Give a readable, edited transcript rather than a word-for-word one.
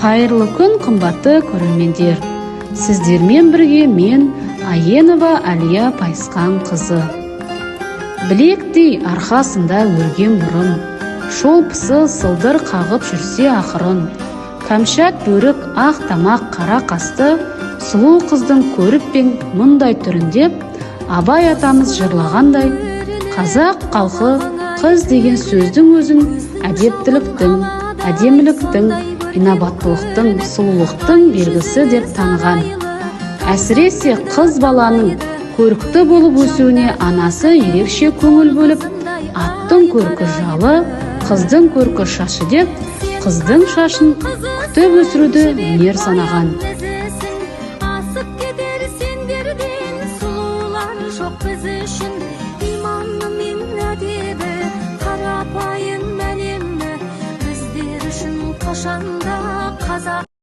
Қайырлы күн, қымбатты көрермендер. Сіздермен бірге мен Айенова Әлия Пайысқан қызы. Білектей арқасында өрген бұрын, шолпысы сылдыр қағып жүрсе ақырын. Кәмшат бөрік ақ тамақ қара қасты, сұлу қыздың көріп пен мұндай түріндеп, Абай атамыз жырлағандай, қазақ халқы қыз деген сөздің өзін әдептіліктің, әдеміліктің, инабаттылықтың, сұлулықтың белгісі деп таныған. Әсіресе қыз баланың көрікті болып өсуіне анасы ерекше көңіл бөліп, аттың көркі жалы, қыздың көркі шашы деп, қыздың шашын күтіп өсіруді өнер санаған. Қарапайым мәлемі біздер үшін қашанда қазақ.